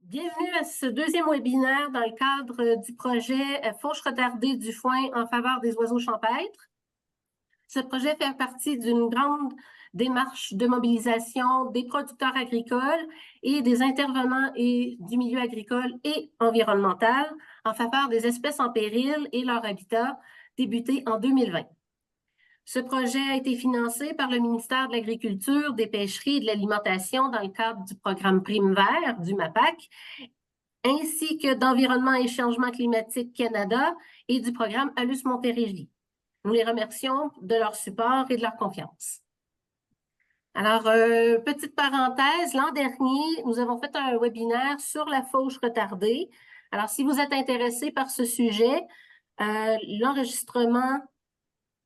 Bienvenue à ce deuxième webinaire dans le cadre du projet Fauche retardée du foin en faveur des oiseaux champêtres. Ce projet fait partie d'une grande démarche de mobilisation des producteurs agricoles et des intervenants et du milieu agricole et environnemental en faveur des espèces en péril et leur habitat, débuté en 2020. Ce projet a été financé par le ministère de l'Agriculture, des Pêcheries et de l'Alimentation dans le cadre du programme Prime Vert du MAPAC, ainsi que d'Environnement et Changement climatique Canada et du programme ALUS Montérégie. Nous les remercions de leur support et de leur confiance. Alors, petite parenthèse, l'an dernier, nous avons fait un webinaire sur la fauche retardée. Alors, si vous êtes intéressé par ce sujet, l'enregistrement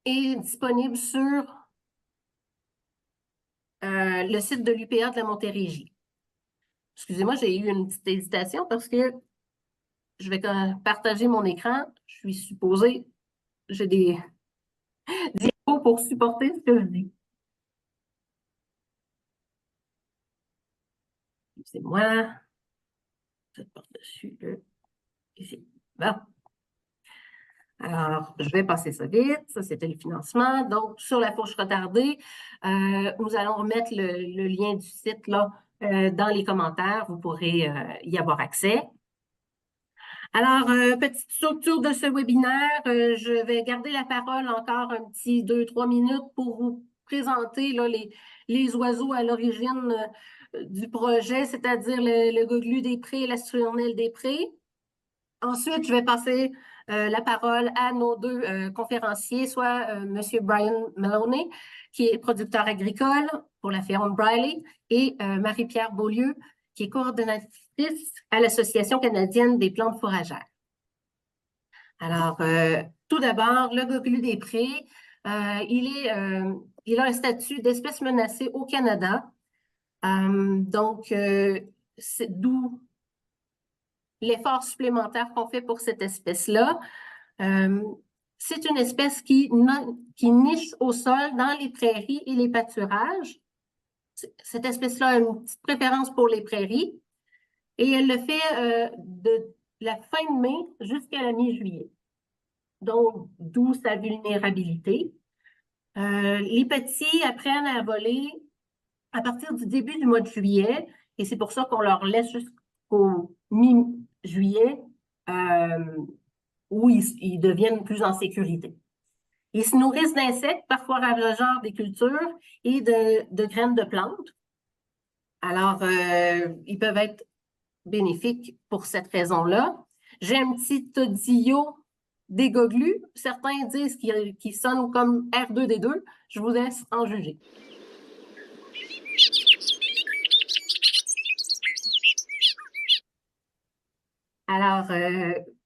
est disponible sur le site de l'UPA de la Montérégie. Excusez-moi, j'ai eu une petite hésitation parce que je vais partager mon écran. Je suis supposée, j'ai des diapos pour supporter ce que je dis. C'est moi. Je par-dessus ici. Bon. Alors, je vais passer ça vite. Ça, c'était le financement. Donc, sur la fauche retardée, nous allons remettre le lien du site là, dans les commentaires. Vous pourrez y avoir accès. Alors, petite structure de ce webinaire, je vais garder la parole encore un petit 2-3 minutes pour vous présenter là, les oiseaux à l'origine du projet, c'est-à-dire le goglu des prés et la strurnelle des prés. Ensuite, je vais passer la parole à nos deux conférenciers, soit M. Brian Maloney, qui est producteur agricole pour la ferme Briley, et Marie-Pierre Beaulieu, qui est coordonnatrice à l'Association canadienne des plantes fourragères. Alors, tout d'abord, le goglu des prés, il a un statut d'espèce menacée au Canada. Donc, c'est d'où l'effort supplémentaire qu'on fait pour cette espèce-là. C'est une espèce qui niche au sol dans les prairies et les pâturages. Cette espèce-là a une petite préférence pour les prairies et elle le fait de la fin de mai jusqu'à la mi-juillet. Donc, d'où sa vulnérabilité. Les petits apprennent à voler à partir du début du mois de juillet et c'est pour ça qu'on leur laisse jusqu'au mi-juillet où ils deviennent plus en sécurité. Ils se nourrissent d'insectes, parfois ravageurs des cultures et de graines de plantes. Alors, ils peuvent être bénéfiques pour cette raison-là. J'ai un petit audio des goglus. Certains disent qu'ils sonnent comme R2D2. Je vous laisse en juger. Alors,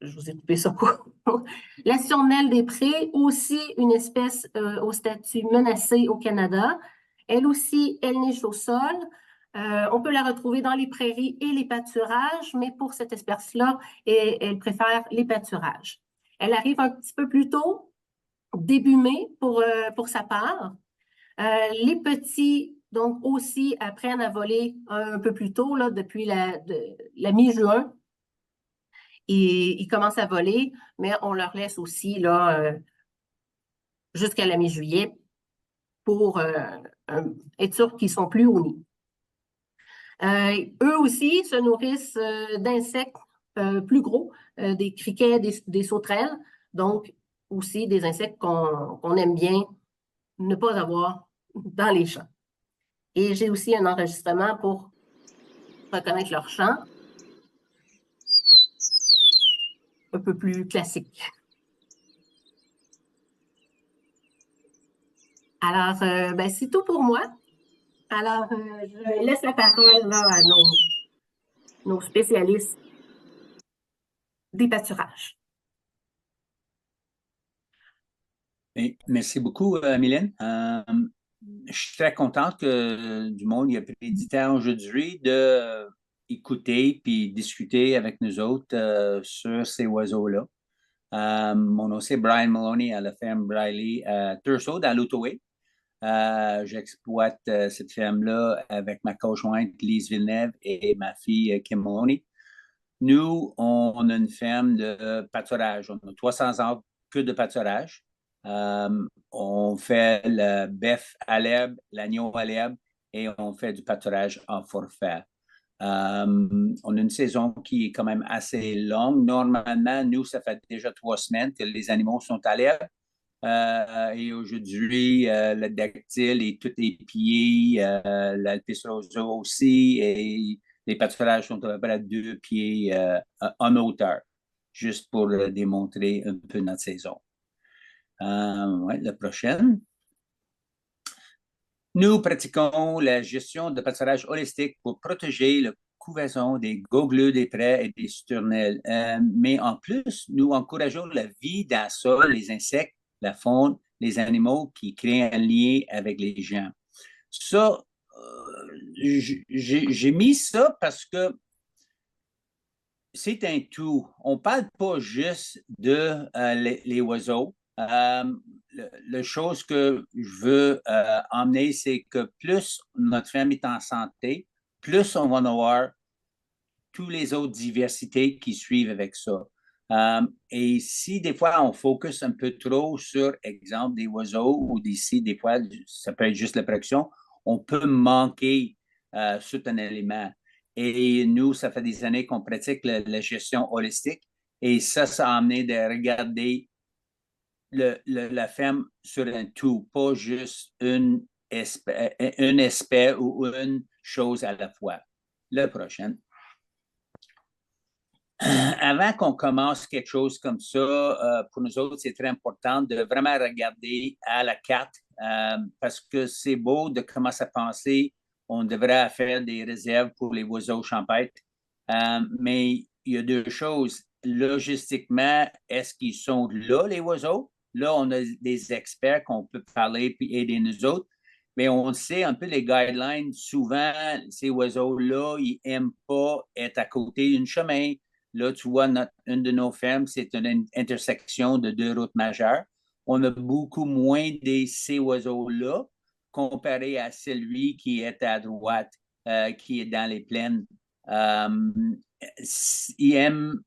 je vous ai coupé ça court. La sturnelle des prés, aussi une espèce au statut menacé au Canada. Elle aussi, elle niche au sol. On peut la retrouver dans les prairies et les pâturages, mais pour cette espèce-là, elle préfère les pâturages. Elle arrive un petit peu plus tôt, début mai pour sa part. Les petits, donc aussi, apprennent à voler un peu plus tôt, là, depuis la mi-juin. Et ils commencent à voler, mais on leur laisse aussi là, jusqu'à la mi-juillet pour être sûr qu'ils sont plus au nid. Eux aussi se nourrissent d'insectes plus gros, des criquets, des sauterelles, donc aussi des insectes qu'on aime bien ne pas avoir dans les champs. Et j'ai aussi un enregistrement pour reconnaître leur chant, un peu plus classique. Alors, ben, c'est tout pour moi. Alors, je laisse la parole là, à nos spécialistes des pâturages. Merci beaucoup, Mylène. Je suis très contente que du monde ait pris du temps aujourd'hui d'écouter puis discuter avec nous autres sur ces oiseaux-là. Mon nom, c'est Brian Maloney à la ferme Briley à Thurso, dans l'Outaouais. J'exploite cette ferme-là avec ma conjointe Lise Villeneuve et ma fille Kim Maloney. Nous, on a une ferme de pâturage. On a 300 arbres que de pâturage. On fait le bœuf à l'herbe, l'agneau à l'herbe et on fait du pâturage en forfait. On a une saison qui est quand même assez longue. Normalement, nous, ça fait déjà 3 semaines que les animaux sont à l'herbe. Et aujourd'hui, le dactyle et tous les pieds, l'Alpis rosa aussi, et les pâturages sont à peu près à 2 pieds en hauteur, juste pour démontrer un peu notre saison. Ouais, la prochaine. Nous pratiquons la gestion de pâturage holistique pour protéger la couvaison des gogleux, des prés et des sturnelles. Mais en plus, nous encourageons la vie dans le sol, les insectes, la faune, les animaux qui créent un lien avec les gens. Ça, j'ai mis ça parce que c'est un tout. On ne parle pas juste de les oiseaux. La chose que je veux emmener, c'est que plus notre ferme est en santé, plus on va avoir toutes les autres diversités qui suivent avec ça. Et si des fois on focus un peu trop sur, exemple, des oiseaux ou d'ici, des fois, ça peut être juste la production, on peut manquer sur un élément. Et nous, ça fait des années qu'on pratique la gestion holistique. Et ça a amené de regarder la ferme sur un tout, pas juste un aspect ou une chose à la fois. La prochaine. Avant qu'on commence quelque chose comme ça, pour nous autres, c'est très important de vraiment regarder à la carte parce que c'est beau de commencer à penser on devrait faire des réserves pour les oiseaux champêtres. Mais il y a deux choses. Logistiquement, est-ce qu'ils sont là, les oiseaux? Là, on a des experts qu'on peut parler et aider nous autres. Mais on sait un peu les guidelines. Souvent, ces oiseaux-là, ils n'aiment pas être à côté d'un chemin. Là, tu vois, une de nos fermes, c'est une intersection de 2 routes majeures. On a beaucoup moins de ces oiseaux-là comparé à celui qui est à droite, qui est dans les plaines. Ils n'aiment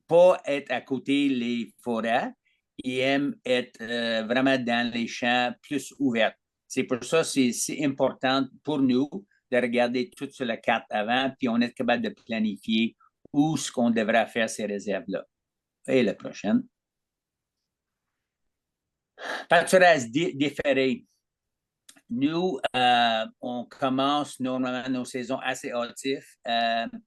pas être à côté des forêts. Ils aiment être vraiment dans les champs plus ouverts. C'est pour ça que c'est important pour nous de regarder tout sur la carte avant, puis on est capable de planifier où ce qu'on devrait faire ces réserves-là. Et la prochaine. Pâturage différé. Nous, on commence normalement nos saisons assez hâtives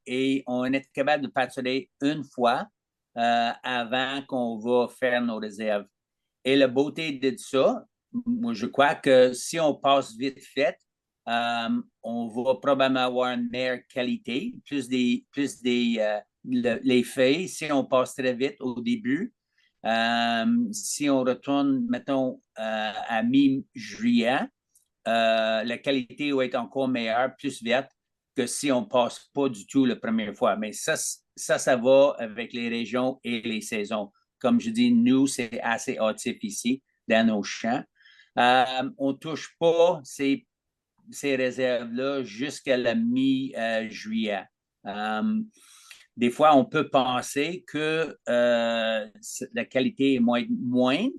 et on est capable de pâturer une fois avant qu'on va faire nos réserves. Et la beauté de ça, moi, je crois que si on passe vite fait, on va probablement avoir une meilleure qualité, les feuilles, si on passe très vite au début. Si on retourne, mettons, à mi-juillet, la qualité va être encore meilleure, plus verte que si on ne passe pas du tout la première fois. Mais ça va avec les régions et les saisons. Comme je dis, nous, c'est assez hâtif ici, dans nos champs. On ne touche pas ces réserves-là jusqu'à la mi-juillet. Des fois, on peut penser que la qualité est moindre,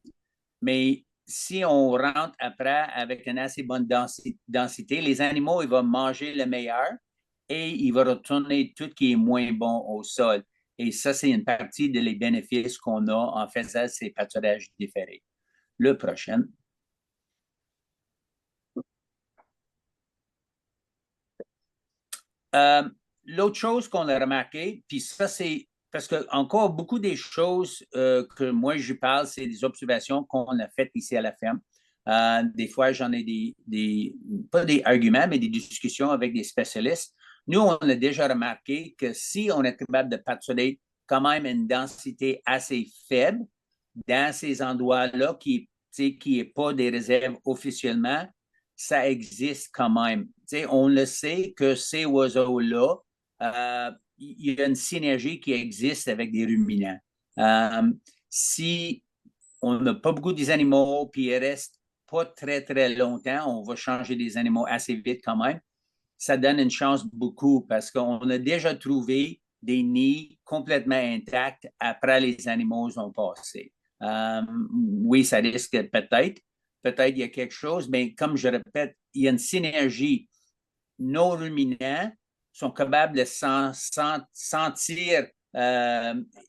mais si on rentre après avec une assez bonne densité, les animaux, ils vont manger le meilleur et ils vont retourner tout qui est moins bon au sol. Et ça, c'est une partie des bénéfices qu'on a en faisant ces pâturages différés. Le prochain. L'autre chose qu'on a remarqué, puis ça, c'est parce que encore beaucoup des choses que moi je parle, c'est des observations qu'on a faites ici à la ferme. Des fois, j'en ai pas des arguments, mais des discussions avec des spécialistes. Nous, on a déjà remarqué que si on est capable de pâturer quand même une densité assez faible dans ces endroits-là qui n'est pas des réserves officiellement, ça existe quand même. On le sait que ces oiseaux-là, il y a une synergie qui existe avec des ruminants. Si on n'a pas beaucoup des animaux, puis ils restent pas très, très longtemps, on va changer des animaux assez vite quand même. Ça donne une chance beaucoup parce qu'on a déjà trouvé des nids complètement intacts après les animaux ont passé. Oui, ça risque peut-être il y a quelque chose, mais comme je répète, il y a une synergie. Nos ruminants sont capables de sentir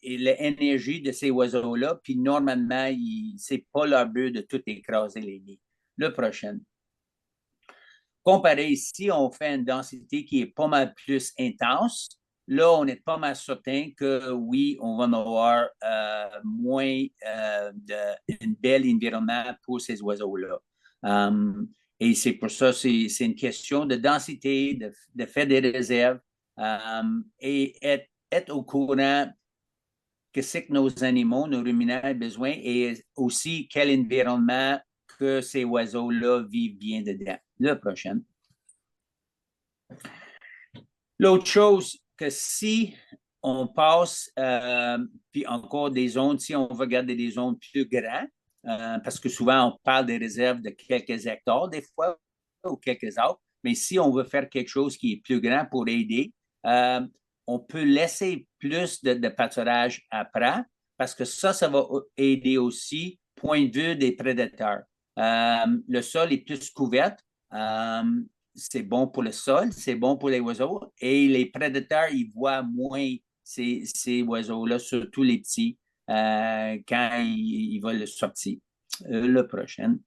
l'énergie de ces oiseaux-là, puis normalement, ce n'est pas leur but de tout écraser les nids. Le prochain. Comparé ici, on fait une densité qui est pas mal plus intense. Là, on est pas mal certain que oui, on va avoir moins un bel environnement pour ces oiseaux-là. Et c'est pour ça, c'est une question de densité, de faire des réserves et être au courant que c'est que nos animaux, nos ruminants ont besoin et aussi quel environnement que ces oiseaux-là vivent bien dedans. Le prochain. L'autre chose, que si on passe, puis encore des zones, si on veut garder des zones plus grandes, parce que souvent on parle des réserves de quelques hectares des fois, ou quelques arbres, mais si on veut faire quelque chose qui est plus grand pour aider, on peut laisser plus de pâturage après, parce que ça va aider aussi, point de vue des prédateurs. Le sol est plus couvert. C'est bon pour le sol, c'est bon pour les oiseaux. Et les prédateurs, ils voient moins ces oiseaux-là, surtout les petits, quand ils veulent sortir. Le prochain.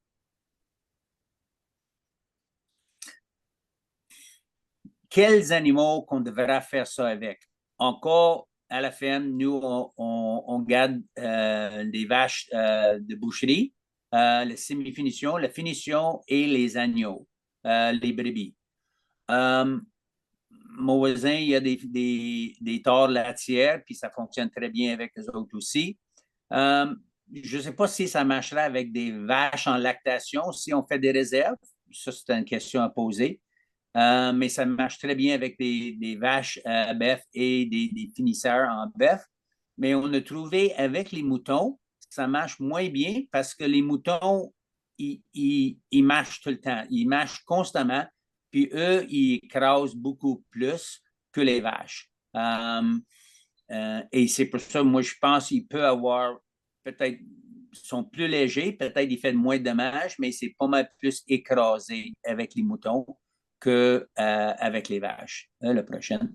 Quels animaux qu'on devra faire ça avec? Encore, à la fin, nous, on garde des vaches de boucherie, la semi-finition, la finition et les agneaux, les brebis. Mon voisin, il y a des taures laitières, puis ça fonctionne très bien avec les autres aussi. Je ne sais pas si ça marchera avec des vaches en lactation, si on fait des réserves. Ça, c'est une question à poser. Mais ça marche très bien avec des vaches à bœuf et des finisseurs en bœuf. Mais on a trouvé avec les moutons, ça marche moins bien parce que les moutons, ils marchent tout le temps. Ils marchent constamment. Puis eux, ils écrasent beaucoup plus que les vaches. Et c'est pour ça, moi, je pense qu'il peut avoir peut-être sont plus légers, peut-être ils font moins de dommages, mais c'est pas mal plus écrasé avec les moutons qu'avec les vaches. Le prochain.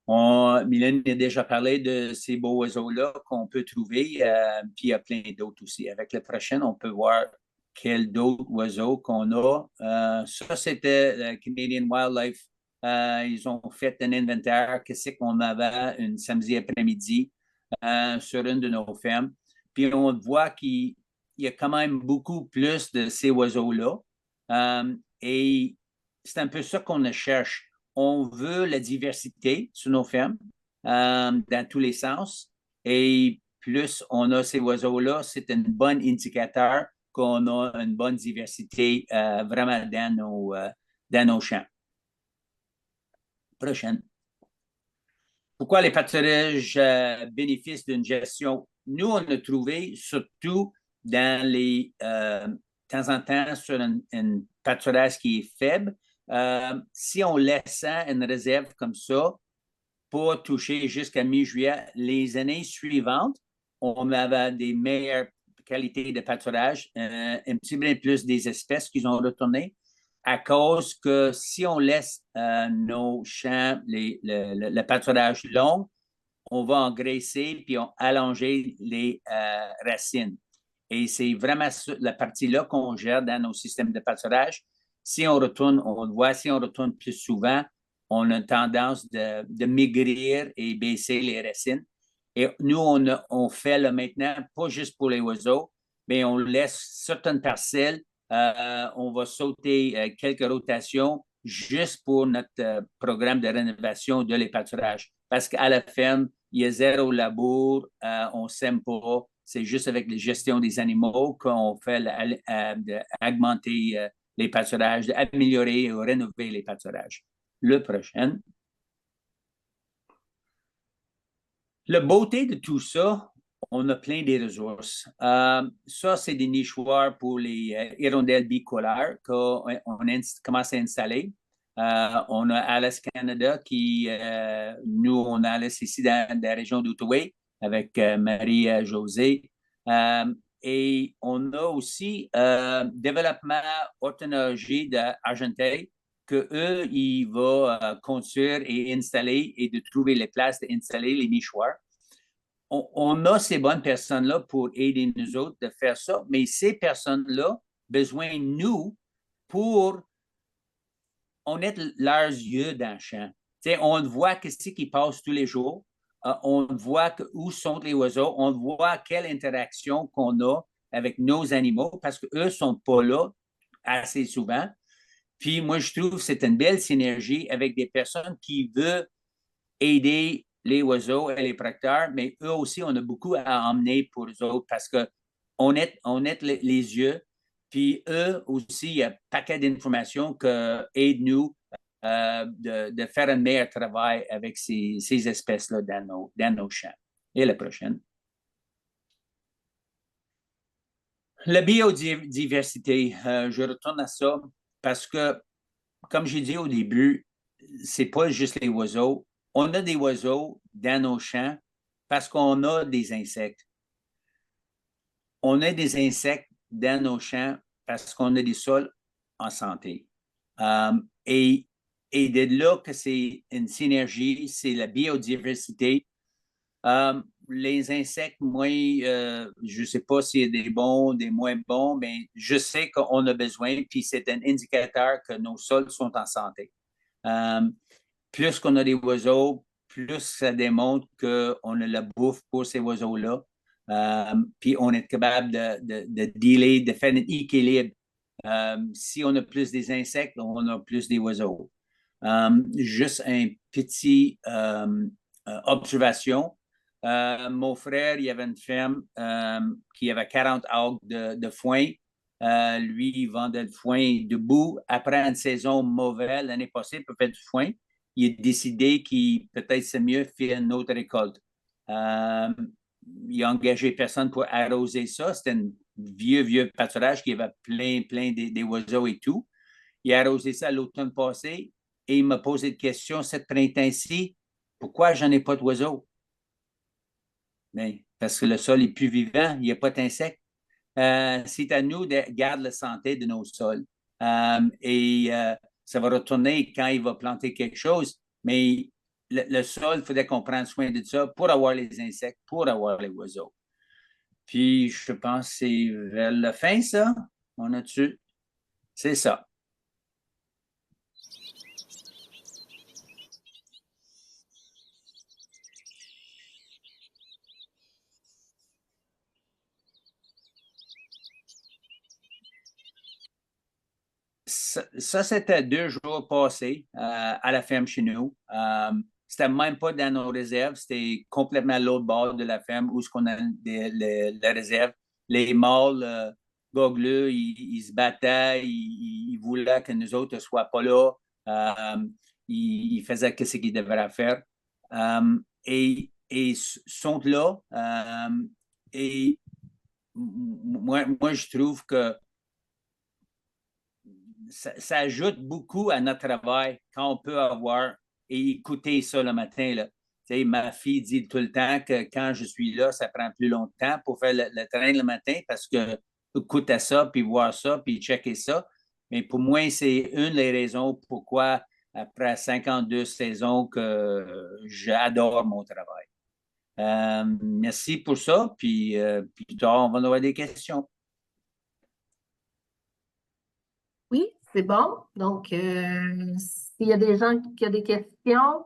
Mylène a déjà parlé de ces beaux oiseaux-là qu'on peut trouver, puis il y a plein d'autres aussi. Avec le prochain, on peut voir quels d'autres oiseaux qu'on a. Ça, c'était le Canadian Wildlife. Ils ont fait un inventaire, qu'est-ce qu'on avait un samedi après-midi sur une de nos fermes. Puis on voit qu'il y a quand même beaucoup plus de ces oiseaux-là. Et c'est un peu ça qu'on cherche. On veut la diversité sur nos fermes dans tous les sens. Et plus on a ces oiseaux-là, c'est un bon indicateur qu'on a une bonne diversité vraiment dans nos champs. Prochaine. Pourquoi les pâturages bénéficient d'une gestion? Nous, on a trouvé, surtout dans les temps en temps, sur un pâturage qui est faible, si on laissait une réserve comme ça pour toucher jusqu'à mi-juillet, les années suivantes, on avait des meilleures qualités de pâturage, un petit peu plus des espèces qui ont retourné, à cause que si on laisse nos champs, le pâturage long, on va engraisser puis on allonger les racines. Et c'est vraiment la partie-là qu'on gère dans nos systèmes de pâturage. Si on retourne, on le voit, si on retourne plus souvent, on a tendance de maigrir et baisser les racines. Et nous, on fait là maintenant, pas juste pour les oiseaux, mais on laisse certaines parcelles, on va sauter quelques rotations juste pour notre programme de rénovation de les pâturages. Parce qu'à la ferme, il y a zéro labour, on ne sème pas. C'est juste avec la gestion des animaux qu'on fait augmenter les pâturages, améliorer ou rénover les pâturages. Le prochain. La beauté de tout ça, on a plein de ressources. Ça, c'est des nichoirs pour les hirondelles bicolaires qu'on commence à installer. On a Alice Canada qui, nous, on a Alice ici dans la région d'Outaouais avec Marie-Josée. Et on a aussi Développement Orthonologie d'Argenteuil, que eux, ils vont construire et installer et de trouver les places d'installer les nichoirs. On a ces bonnes personnes-là pour aider nous autres de faire ça, mais ces personnes-là besoin de nous pour on est leurs yeux dans le champ. T'sais, on voit ce qui passe tous les jours. On voit où sont les oiseaux. On voit quelle interaction qu'on a avec nos animaux parce qu'eux ne sont pas là assez souvent. Puis moi, je trouve que c'est une belle synergie avec des personnes qui veulent aider les oiseaux et les prédateurs, mais eux aussi, on a beaucoup à emmener pour eux autres parce qu'on est les yeux. Puis eux aussi, il y a un paquet d'informations qui aident nous de faire un meilleur travail avec ces espèces-là dans nos champs. Et la prochaine. La biodiversité, je retourne à ça parce que, comme j'ai dit au début, c'est pas juste les oiseaux. On a des oiseaux dans nos champs parce qu'on a des insectes. On a des insectes dans nos champs parce qu'on a des sols en santé. Et de là que c'est une synergie, c'est la biodiversité. Les insectes, moi, je ne sais pas s'il y a des bons, des moins bons, mais je sais qu'on a besoin, puis c'est un indicateur que nos sols sont en santé. Plus qu'on a des oiseaux, plus ça démontre qu'on a la bouffe pour ces oiseaux-là. Puis on est capable de dealer, de faire un équilibre. Si on a plus des insectes, on a plus des oiseaux. Juste un petit observation. Mon frère, il y avait une ferme qui avait 40 acres de foin. Lui, il vendait le foin debout. Après une saison mauvaise l'année passée pour faire du foin, il a décidé qu'il peut-être c'est mieux faire une autre récolte. Il a engagé personne pour arroser ça. C'était un vieux pâturage qui avait plein des oiseaux et tout. Il a arrosé ça l'automne passé et il m'a posé une question cette printemps-ci. Pourquoi j'en ai pas d'oiseaux? Ben, parce que le sol est plus vivant, il n'y a pas d'insectes. C'est à nous de garder la santé de nos sols. Ça va retourner quand il va planter quelque chose, mais le sol, il faudrait qu'on prenne soin de ça pour avoir les insectes, pour avoir les oiseaux. Puis, je pense que c'est vers la fin, ça. On a dessus. C'est ça. Ça, c'était 2 jours passés à la ferme chez nous. C'était même pas dans nos réserves, c'était complètement à l'autre bord de la ferme où on a les réserves. Les mâles gogleux, ils se battaient, ils voulaient que nous autres ne soient pas là. Ils faisaient ce qu'ils devraient faire. Et sont là. Et moi, je trouve que ça ajoute beaucoup à notre travail quand on peut avoir et écouter ça le matin. Là. Ma fille dit tout le temps que quand je suis là, ça prend plus longtemps pour faire le train le matin parce que écouter ça, puis voir ça, puis checker ça. Mais pour moi, c'est une des raisons pourquoi, après 52 saisons, que j'adore mon travail. Merci pour ça, puis plus tard, on va avoir des questions. Oui, c'est bon. Donc, s'il y a des gens qui ont des questions,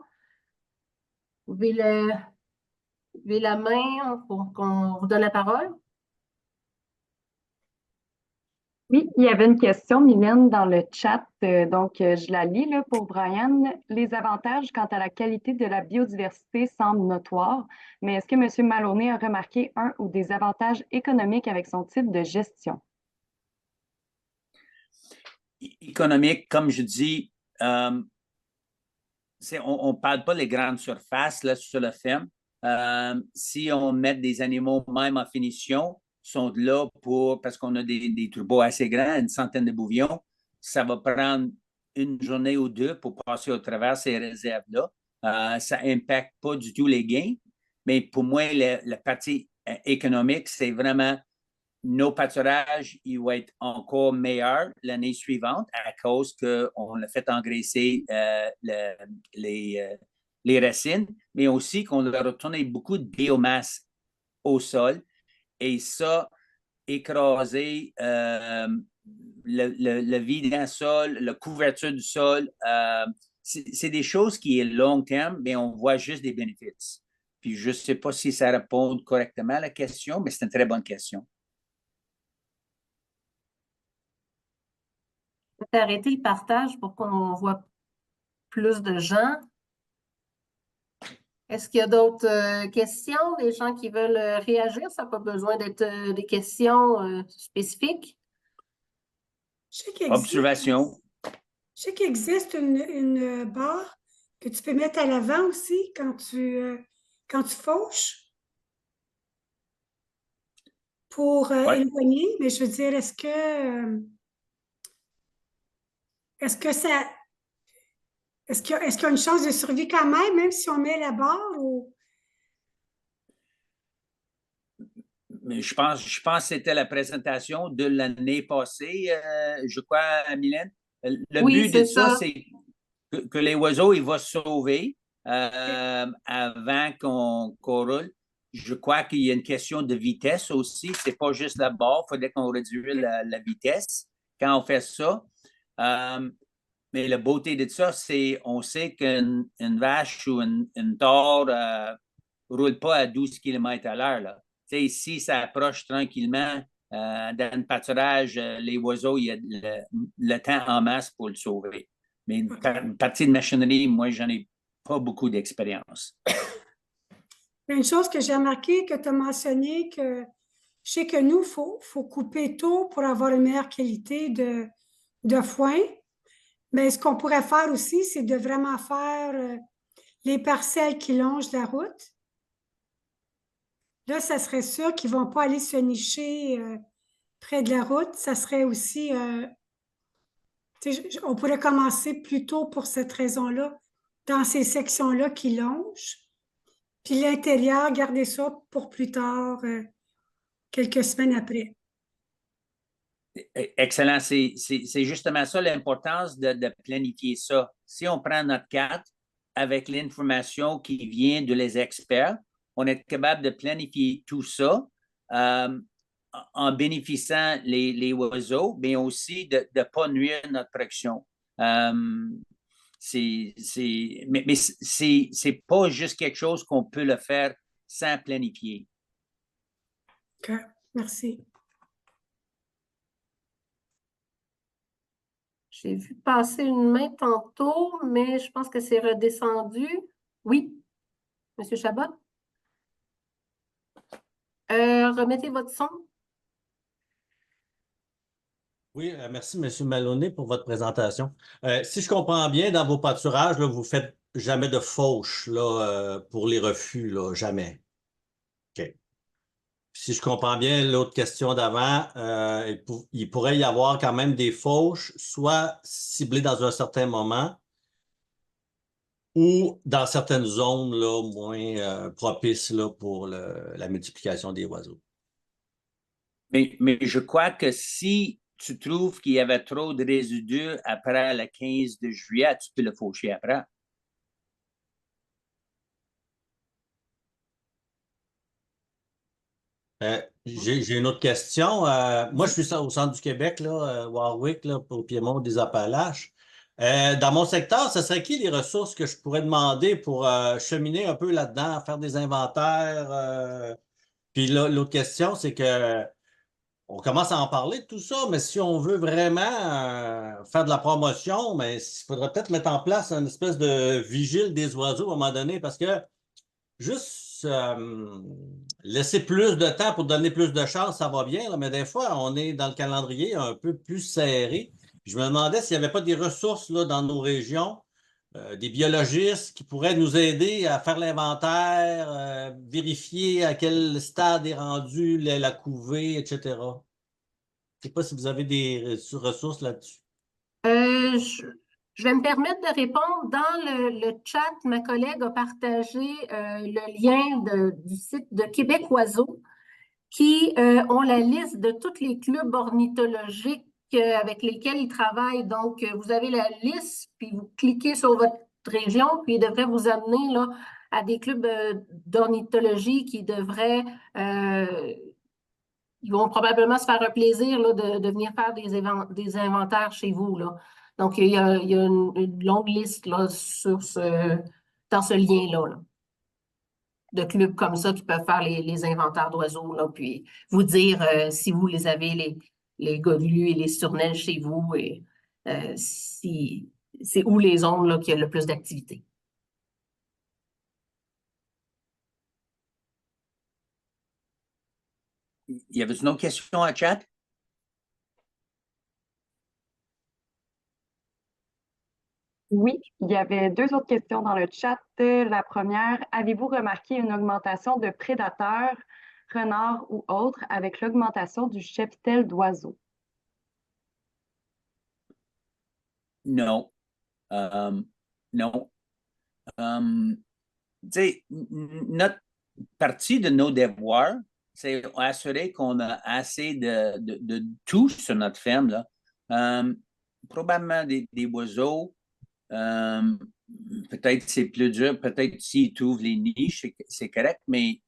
vous pouvez lever la main pour qu'on vous donne la parole. Oui, il y avait une question, Mylène, dans le chat. Je la lis là, pour Brian. Les avantages quant à la qualité de la biodiversité semblent notoires, mais est-ce que M. Maloney a remarqué un ou des avantages économiques avec son type de gestion? Économique, comme je dis, on ne parle pas des grandes surfaces là, sur la ferme. Si on met des animaux même en finition, sont là parce qu'on a des troupeaux assez grands, une centaine de bouvions, ça va prendre une journée ou deux pour passer au travers ces réserves-là. Ça n'impacte pas du tout les gains, mais pour moi, la partie économique, c'est vraiment nos pâturages, ils vont être encore meilleurs l'année suivante à cause qu'on a fait engraisser les racines, mais aussi qu'on a retourné beaucoup de biomasse au sol et ça, écraser le vide dans le sol, la couverture du sol. C'est des choses qui est long terme, mais on voit juste des bénéfices. Puis je ne sais pas si ça répond correctement à la question, mais c'est une très bonne question. Peut-être arrêter le partage pour qu'on voit plus de gens. Est-ce qu'il y a d'autres questions, des gens qui veulent réagir? Ça n'a pas besoin d'être des questions spécifiques. Observation. Je sais qu'il existe une barre que tu peux mettre à l'avant aussi quand tu fauches pour éloigner, mais je veux dire, est-ce qu'il y a une chance de survie quand même si on met la barre ou... Mais je pense que c'était la présentation de l'année passée, je crois, Mylène. Le but de ça, c'est que les oiseaux, ils vont se sauver avant qu'on roule. Je crois qu'il y a une question de vitesse aussi. Ce n'est pas juste la barre. Il faudrait qu'on réduise la vitesse quand on fait ça. Mais la beauté de ça, c'est on sait qu'une vache ou une tore ne roule pas à 12 km à l'heure. Si ça approche tranquillement dans le pâturage, les oiseaux, il y a le temps en masse pour le sauver. Mais une partie de machinerie, moi, j'en ai pas beaucoup d'expérience. Une chose que j'ai remarqué, que tu as mentionné, que je sais que nous, il faut couper tôt pour avoir une meilleure qualité de foin. Mais ce qu'on pourrait faire aussi, c'est de vraiment faire les parcelles qui longent la route. Là, ça serait sûr qu'ils ne vont pas aller se nicher près de la route. Ça serait aussi... on pourrait commencer plus tôt pour cette raison-là, dans ces sections-là qui longent. Puis l'intérieur, garder ça pour plus tard, quelques semaines après. Excellent. C'est justement ça l'importance de planifier ça. Si on prend notre carte avec l'information qui vient de les experts, on est capable de planifier tout ça en bénéficiant les oiseaux, mais aussi de ne pas nuire à notre production. Mais c'est pas juste quelque chose qu'on peut le faire sans planifier. OK, merci. J'ai vu passer une main tantôt, mais je pense que c'est redescendu. Oui, M. Chabot? Remettez votre son. Oui, merci, M. Maloney, pour votre présentation. Si je comprends bien, dans vos pâturages, là, vous ne faites jamais de fauche là, pour les refus, là, jamais. OK. Si je comprends bien l'autre question d'avant, il pourrait y avoir quand même des fauches, soit ciblées dans un certain moment ou dans certaines zones là, moins propices là, pour la multiplication des oiseaux. Mais je crois que si tu trouves qu'il y avait trop de résidus après le 15 de juillet, tu peux le faucher après. J'ai une autre question. Moi, je suis au centre du Québec, là, Warwick, là, au Piémont des Appalaches. Dans mon secteur, ce serait qui les ressources que je pourrais demander pour cheminer un peu là-dedans, faire des inventaires? Puis là, l'autre question, c'est que on commence à en parler de tout ça, mais si on veut vraiment faire de la promotion, mais il faudrait peut-être mettre en place une espèce de vigile des oiseaux à un moment donné, parce que juste laisser plus de temps pour donner plus de chance, ça va bien, là, mais des fois, on est dans le calendrier un peu plus serré. Je me demandais s'il n'y avait pas des ressources là, dans nos régions, des biologistes qui pourraient nous aider à faire l'inventaire, vérifier à quel stade est rendue la couvée, etc. Je ne sais pas si vous avez des ressources là-dessus. Je vais me permettre de répondre. Dans le chat, ma collègue a partagé le lien du site de Québec Oiseaux qui ont la liste de tous les clubs ornithologiques avec lesquels ils travaillent. Donc, vous avez la liste, puis vous cliquez sur votre région, puis il devrait vous amener là, à des clubs d'ornithologie qui devraient, ils vont probablement se faire un plaisir là, de venir faire des inventaires chez vous. Là. Donc, il y a une longue liste là, dans ce lien-là. Là, de clubs comme ça qui peuvent faire les inventaires d'oiseaux, là, puis vous dire si vous les avez, les godus et les surnelles chez vous, et si c'est où les zones là, qui a le plus d'activité. Y avait une autre question en chat? Oui, il y avait deux autres questions dans le chat. La première, avez-vous remarqué une augmentation de prédateurs, renards ou autres, avec l'augmentation du cheptel d'oiseaux? Non. Non. Tu sais, notre partie de nos devoirs, c'est assurer qu'on a assez de tout sur notre ferme. Là. Probablement des oiseaux. Peut-être c'est plus dur, peut-être s'ils trouvent les niches, c'est correct, mais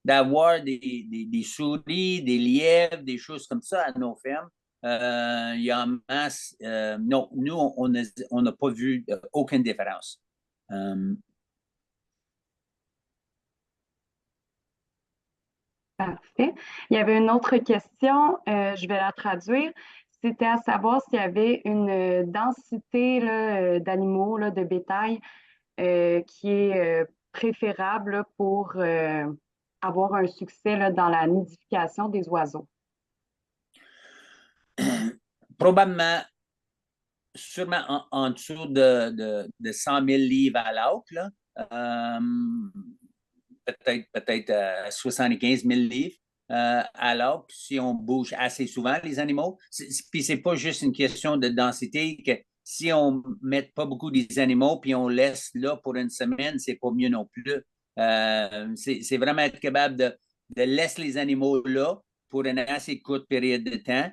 d'avoir des souris, des lièvres, des choses comme ça à nos fermes, il y a en masse. Non, nous, on n'a pas vu aucune différence. Parfait. Il y avait une autre question, je vais la traduire. C'était à savoir s'il y avait une densité là, d'animaux, là, de bétail qui est préférable là, pour avoir un succès là, dans la nidification des oiseaux. Probablement, sûrement en dessous de 100 000 livres à l'autre, là. Peut-être 75 000 livres. Alors, si on bouge assez souvent les animaux, puis c'est pas juste une question de densité, que si on ne met pas beaucoup des animaux puis on laisse là pour une semaine, c'est pas mieux non plus. C'est vraiment être capable de laisser les animaux là pour une assez courte période de temps.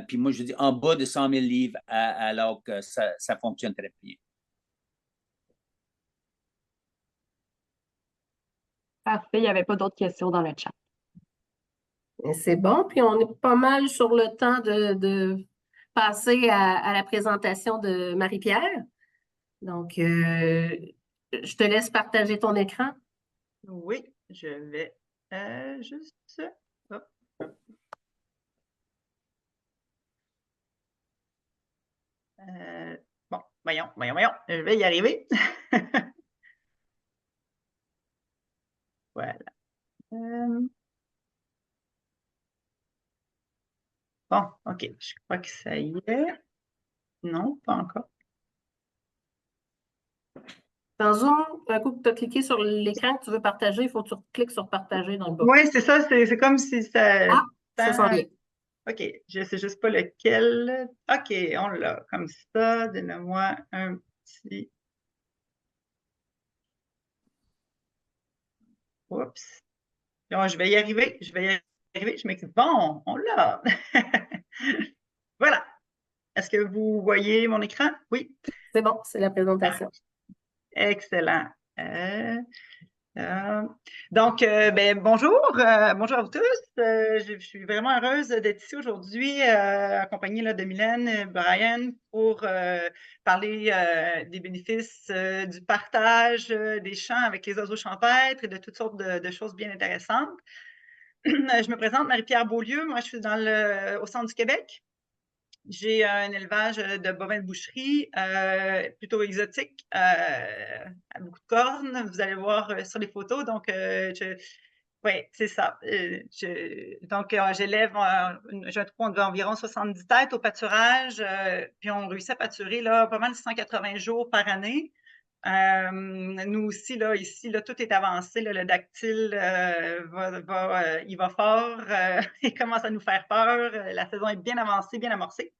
Puis moi, je dis en bas de 100 000 livres, alors que ça fonctionne très bien. Parfait, il n'y avait pas d'autres questions dans le chat. C'est bon, puis on est pas mal sur le temps de passer à la présentation de Marie-Pierre. Donc, je te laisse partager ton écran. Oui, je vais juste... Hop, hop. Bon, voyons, je vais y arriver. Voilà. Bon, OK, je crois que ça y est. Non, pas encore. Dans Zoom, un coup que tu as cliqué sur l'écran que tu veux partager, il faut que tu cliques sur partager dans le bas. Oui, c'est ça, c'est comme si ça... Ah, ça s'en vient. OK, je ne sais juste pas lequel. OK, on l'a comme ça. Donne-moi un petit... Oups. Non, je vais y arriver, je m'excuse. Bon, on l'a. Voilà. Est-ce que vous voyez mon écran? Oui. C'est bon, c'est la présentation. Excellent. Donc, bonjour, bonjour à vous tous. Je suis vraiment heureuse d'être ici aujourd'hui, accompagnée là, de Mylène, Brian, pour parler des bénéfices du partage des champs avec les oiseaux champêtres et de toutes sortes de choses bien intéressantes. Je me présente, Marie-Pierre Beaulieu. Moi, je suis au centre du Québec. J'ai un élevage de bovins de boucherie plutôt exotique, à beaucoup de cornes. Vous allez voir sur les photos. Donc, oui, c'est ça. J'élève, j'ai un troupeau d'environ 70 têtes au pâturage, puis on réussit à pâturer là, pas mal de 180 jours par année. Nous aussi, là, ici, là, tout est avancé. Là, le dactyle, il va fort. Il commence à nous faire peur. La saison est bien avancée, bien amorcée.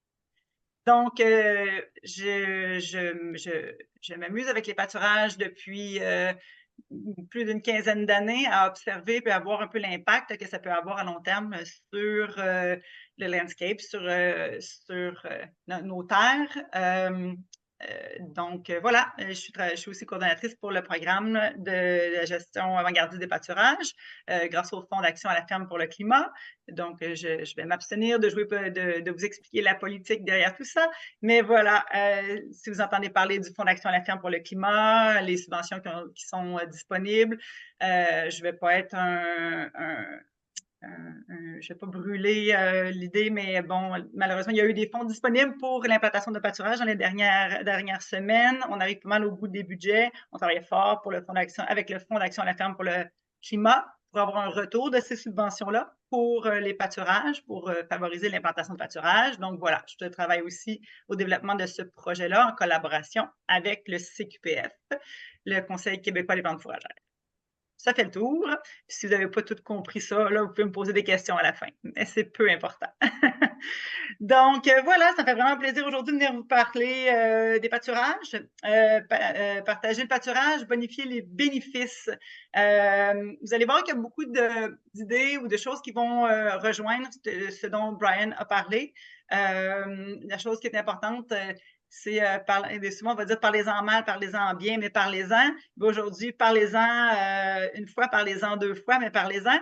Donc, je m'amuse avec les pâturages depuis plus d'une quinzaine d'années à observer et à voir un peu l'impact que ça peut avoir à long terme sur le landscape, sur nos terres. Donc, voilà, je suis aussi coordonnatrice pour le programme de la gestion avant-gardiste des pâturages grâce au Fonds d'action à la ferme pour le climat. Donc, je vais m'abstenir de vous expliquer la politique derrière tout ça. Mais voilà, si vous entendez parler du Fonds d'action à la ferme pour le climat, les subventions qui sont disponibles, je ne vais pas être je ne vais pas brûler l'idée, mais bon, malheureusement, il y a eu des fonds disponibles pour l'implantation de pâturage dans les dernières semaines. On arrive pas mal au bout des budgets. On travaille fort pour le Fonds d'action, avec le Fonds d'action à la ferme pour le climat, pour avoir un retour de ces subventions-là pour les pâturages, pour favoriser l'implantation de pâturage. Donc voilà, je travaille aussi au développement de ce projet-là en collaboration avec le CQPF, le Conseil québécois des plantes fourragères. Ça fait le tour. Puis si vous n'avez pas tout compris ça, là, vous pouvez me poser des questions à la fin. Mais c'est peu important. Donc, voilà, ça fait vraiment plaisir aujourd'hui de venir vous parler des pâturages. Partager le pâturage, bonifier les bénéfices. Vous allez voir qu'il y a beaucoup d'idées ou de choses qui vont rejoindre ce dont Brian a parlé. La chose qui est importante, c'est souvent on va dire parlez-en mal, parlez-en bien, mais parlez-en. Aujourd'hui, parlez-en une fois, parlez-en deux fois, mais parlez-en.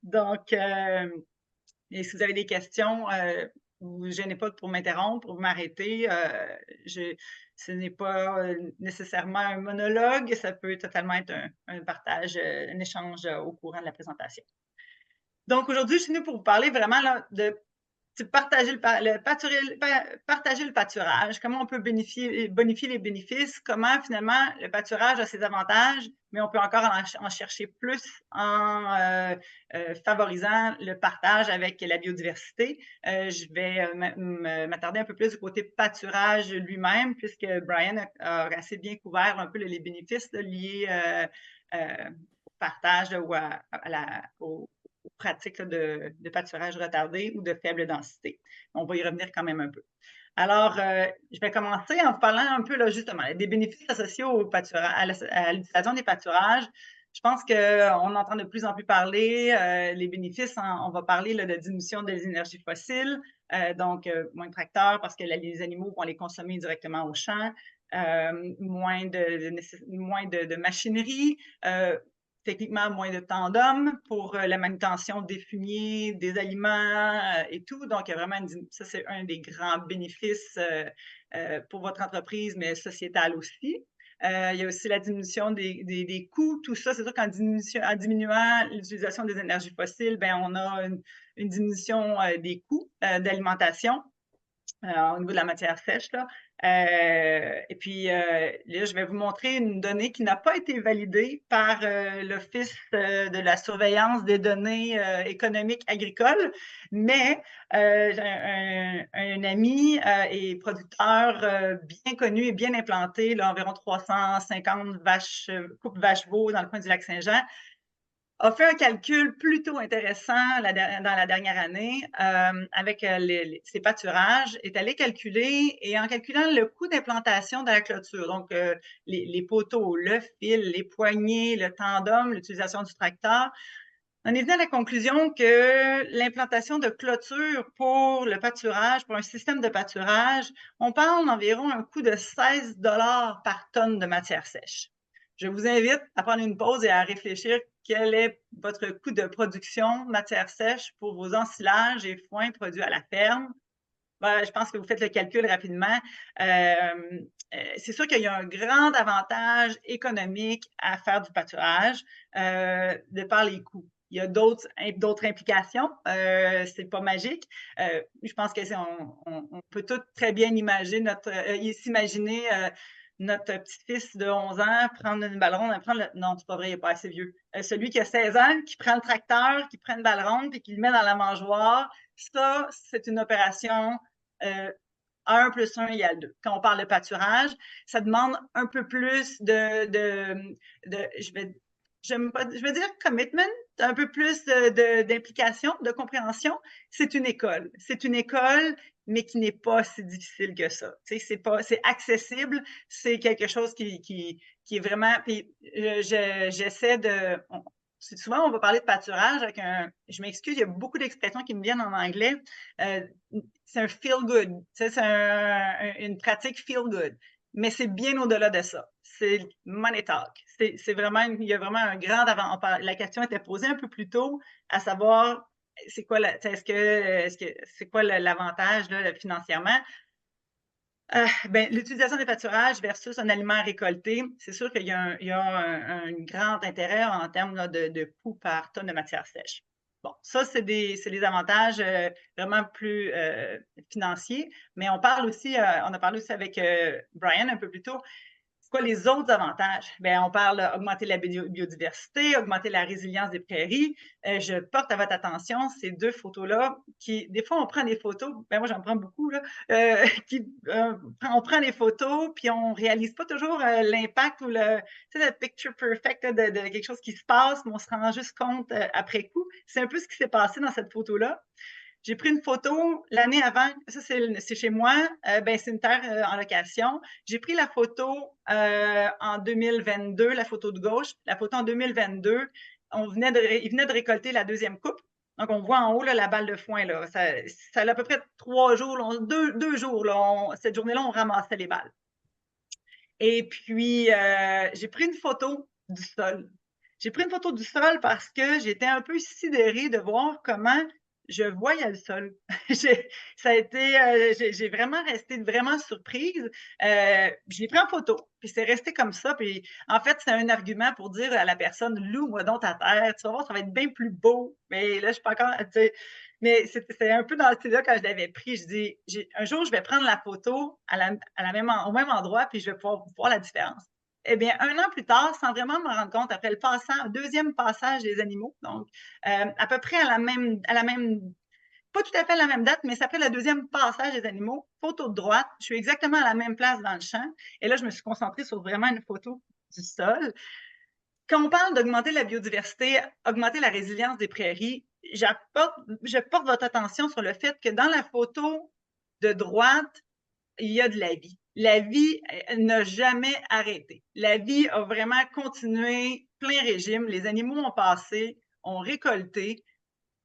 Donc, et si vous avez des questions, vous ne gênez pas pour m'interrompre, pour m'arrêter. Ce n'est pas nécessairement un monologue, ça peut totalement être un partage, un échange au courant de la présentation. Donc, aujourd'hui, je suis venue pour vous parler vraiment là, de partager le pâturage, comment on peut bonifier les bénéfices, comment finalement le pâturage a ses avantages, mais on peut encore en chercher plus en favorisant le partage avec la biodiversité. Je vais m'attarder un peu plus du côté pâturage lui-même, puisque Brian a assez bien couvert un peu les bénéfices liés au partage ou aux pratiques de pâturage retardé ou de faible densité. On va y revenir quand même un peu. Alors, je vais commencer en vous parlant un peu là, justement des bénéfices associés au pâturage, à l'utilisation des pâturages. Je pense qu'on entend de plus en plus parler, les bénéfices, on va parler là, de diminution des énergies fossiles, donc moins de tracteurs parce que les animaux vont les consommer directement au champ, moins de machinerie, techniquement moins de temps d'homme pour la manutention des fumiers, des aliments et tout. Donc, il y a vraiment ça, c'est un des grands bénéfices pour votre entreprise, mais sociétal aussi. Il y a aussi la diminution des coûts. Tout ça, c'est sûr qu'en diminuant l'utilisation des énergies fossiles, bien, on a une diminution des coûts d'alimentation. Au niveau de la matière sèche. Là. Et puis, là, je vais vous montrer une donnée qui n'a pas été validée par l'Office de la surveillance des données économiques agricoles, mais un ami et producteur bien connu et bien implanté, là, environ 350 couples vaches-veaux dans le coin du Lac-Saint-Jean, a fait un calcul plutôt intéressant dans la dernière année avec ses pâturages, est allé calculer, et en calculant le coût d'implantation de la clôture, donc les poteaux, le fil, les poignées, le tandem, l'utilisation du tracteur, on est venu à la conclusion que l'implantation de clôture pour le pâturage, pour un système de pâturage, on parle d'environ un coût de 16 $ par tonne de matière sèche. Je vous invite à prendre une pause et à réfléchir quel est votre coût de production matière sèche pour vos ensilages et foins produits à la ferme. Ben, je pense que vous faites le calcul rapidement. C'est sûr qu'il y a un grand avantage économique à faire du pâturage de par les coûts. Il y a d'autres implications, c'est pas magique. Je pense qu'on peut tous très bien imaginer s'imaginer notre petit-fils de 11 ans prendre une balle ronde, non, c'est pas vrai, il n'est pas assez vieux. Celui qui a 16 ans, qui prend le tracteur, qui prend une balle ronde et qui le met dans la mangeoire, ça, c'est une opération 1 + 1 = 2. Quand on parle de pâturage, ça demande un peu plus je vais dire commitment, un peu plus d'implication, de compréhension. C'est une école. C'est une école mais qui n'est pas si difficile que ça. Tu sais, c'est accessible, c'est quelque chose qui est vraiment... Puis j'essaie de... souvent, on va parler de pâturage avec je m'excuse, il y a beaucoup d'expressions qui me viennent en anglais. C'est un feel good. Tu sais, c'est une pratique feel good. Mais c'est bien au-delà de ça. C'est money talk. C'est vraiment, il y a vraiment un grand avant. La question était posée un peu plus tôt, à savoir, c'est quoi c'est quoi l'avantage là, financièrement? L'utilisation des pâturages versus un aliment récolté, c'est sûr qu'il y a un grand intérêt en termes là, de coût par tonne de matière sèche. Bon, ça, c'est des avantages vraiment plus financiers, mais on parle aussi, on a parlé aussi avec Brian un peu plus tôt. C'est quoi les autres avantages? Bien, on parle d'augmenter la biodiversité, augmenter la résilience des prairies. Je porte à votre attention ces deux photos-là qui, des fois, on prend des photos, ben moi, j'en prends beaucoup, là, on prend des photos, puis on réalise pas toujours l'impact ou le picture perfect là, de quelque chose qui se passe, mais on se rend juste compte après coup. C'est un peu ce qui s'est passé dans cette photo-là. J'ai pris une photo l'année avant, ça c'est chez moi, c'est une terre en location. J'ai pris la photo en 2022, la photo de gauche, la photo en 2022. Il venait de récolter la deuxième coupe. Donc, on voit en haut là, la balle de foin. Là. Ça a à peu près 3 jours, là, deux jours. Là, cette journée-là, on ramassait les balles. Et puis, j'ai pris une photo du sol. J'ai pris une photo du sol parce que j'étais un peu sidérée de voir comment je voyais le sol. Ça a été, j'ai vraiment resté vraiment surprise. Je l'ai pris en photo, puis c'est resté comme ça. Puis en fait, c'est un argument pour dire à la personne, loue-moi donc ta terre, tu vas voir, ça va être bien plus beau. Mais là, je suis pas encore, tu sais, mais c'est un peu dans le style-là quand je l'avais pris. Je dis, un jour, je vais prendre la photo au même endroit, puis je vais pouvoir voir la différence. Eh bien, 1 an plus tard, sans vraiment me rendre compte, après le deuxième passage des animaux, donc à peu près à la même, pas tout à fait à la même date, mais c'est après le deuxième passage des animaux, photo de droite, je suis exactement à la même place dans le champ, et là, je me suis concentrée sur vraiment une photo du sol. Quand on parle d'augmenter la biodiversité, augmenter la résilience des prairies, je porte votre attention sur le fait que dans la photo de droite, il y a de la vie. La vie n'a jamais arrêté. La vie a vraiment continué plein régime. Les animaux ont passé, ont récolté,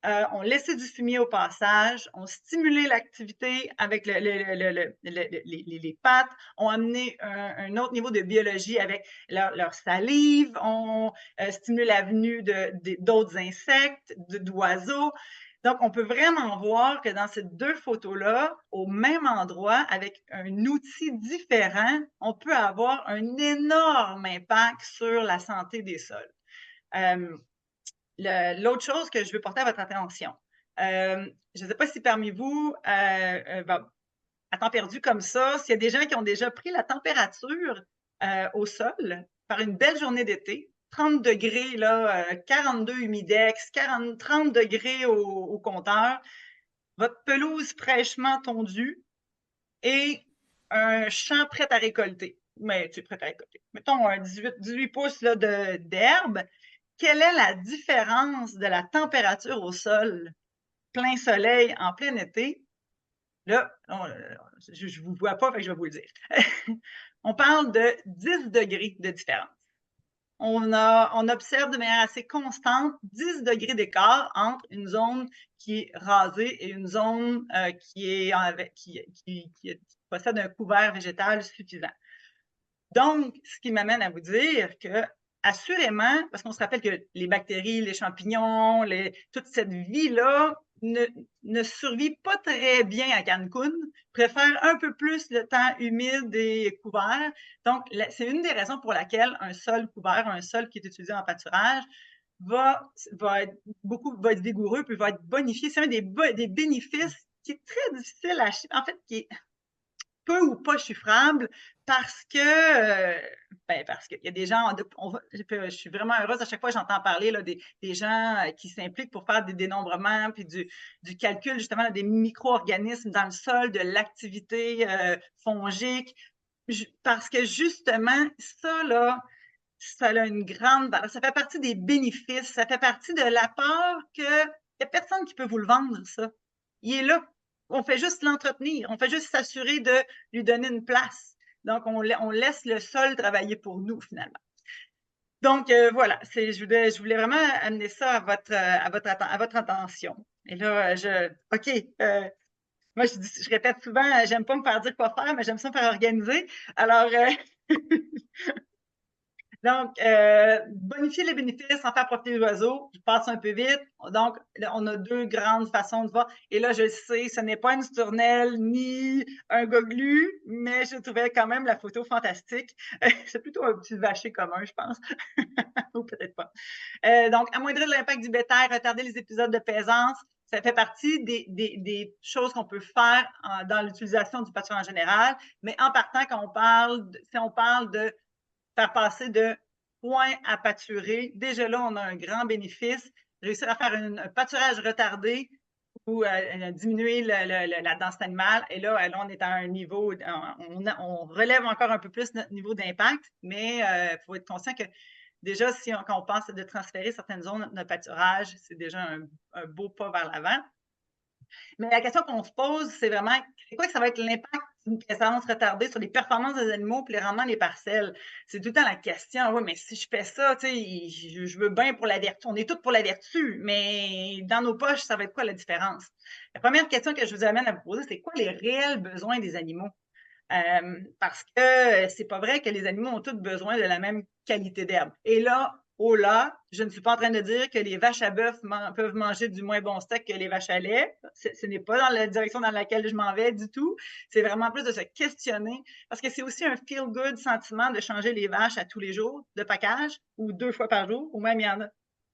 ont laissé du fumier au passage, ont stimulé l'activité avec les pattes, ont amené un autre niveau de biologie avec leur salive, ont stimulé la venue d'autres insectes, d'oiseaux. Donc, on peut vraiment voir que dans ces deux photos-là, au même endroit, avec un outil différent, on peut avoir un énorme impact sur la santé des sols. L'autre chose que je veux porter à votre attention, je ne sais pas si parmi vous, à temps perdu comme ça, s'il y a des gens qui ont déjà pris la température au sol par une belle journée d'été, 30 degrés, là, 42 humidex, 30 degrés au compteur, votre pelouse fraîchement tondue et un champ prêt à récolter. Mais tu es prêt à récolter. Mettons un 18 pouces d'herbe. Quelle est la différence de la température au sol, plein soleil, en plein été? Là, je ne vous vois pas, fait que je vais vous le dire. On parle de 10 degrés de différence. On observe de manière assez constante 10 degrés d'écart entre une zone qui est rasée et une zone qui possède un couvert végétal suffisant. Donc, ce qui m'amène à vous dire que, assurément, parce qu'on se rappelle que les bactéries, les champignons, toute cette vie-là ne survit pas très bien à Cancun, préfère un peu plus le temps humide et couvert. Donc, c'est une des raisons pour laquelle un sol couvert, un sol qui est utilisé en pâturage, va être vigoureux puis va être bonifié. C'est un des bénéfices qui est très difficile à... En fait, qui est peu ou pas chiffrable parce qu'il y a des gens, je suis vraiment heureuse à chaque fois que j'entends parler là, des gens qui s'impliquent pour faire des dénombrements puis du calcul justement là, des micro-organismes dans le sol, de l'activité fongique, parce que justement, ça là, ça a une grande valeur, ça fait partie des bénéfices, ça fait partie de l'apport que il n'y a personne qui peut vous le vendre, ça. Il est là. on fait juste l'entretenir, on fait juste s'assurer de lui donner une place. Donc, on laisse le sol travailler pour nous, finalement. Donc, voilà, je voulais vraiment amener ça à votre attention. Et là, OK, moi, je répète souvent, j'aime pas me faire dire quoi faire, mais j'aime ça me faire organiser. Alors, donc, bonifier les bénéfices sans faire profiter les oiseaux. Je passe un peu vite. Donc, on a deux grandes façons de voir. Et là, je sais, ce n'est pas une stournelle ni un goglu, mais je trouvais quand même la photo fantastique. C'est plutôt un petit vacher commun, je pense. Ou peut-être pas. Donc, amoindrir l'impact du bétail, retarder les épisodes de plaisance, ça fait partie des choses qu'on peut faire dans l'utilisation du pâturage en général. Mais en partant, si on parle de faire passer de point à pâturer, déjà là, on a un grand bénéfice. Réussir à faire un pâturage retardé ou diminuer la densité animale. Et là, on est à un niveau, on relève encore un peu plus notre niveau d'impact, mais il faut être conscient que déjà, quand on pense de transférer certaines zones de pâturage, c'est déjà un beau pas vers l'avant. Mais la question qu'on se pose, c'est vraiment, c'est quoi que ça va être l'impact d'une présence retardée sur les performances des animaux et les rendements des parcelles? C'est tout le temps la question, oui, mais si je fais ça, tu sais, je veux bien pour la vertu. On est tous pour la vertu, mais dans nos poches, ça va être quoi la différence? La première question que je vous amène à vous poser, c'est quoi les réels besoins des animaux? Parce que c'est pas vrai que les animaux ont tous besoin de la même qualité d'herbe. Et là, je ne suis pas en train de dire que les vaches à bœuf peuvent manger du moins bon steak que les vaches à lait. Ce n'est pas dans la direction dans laquelle je m'en vais du tout. C'est vraiment plus de se questionner parce que c'est aussi un feel-good sentiment de changer les vaches à tous les jours de package ou 2 fois par jour, ou même il y en a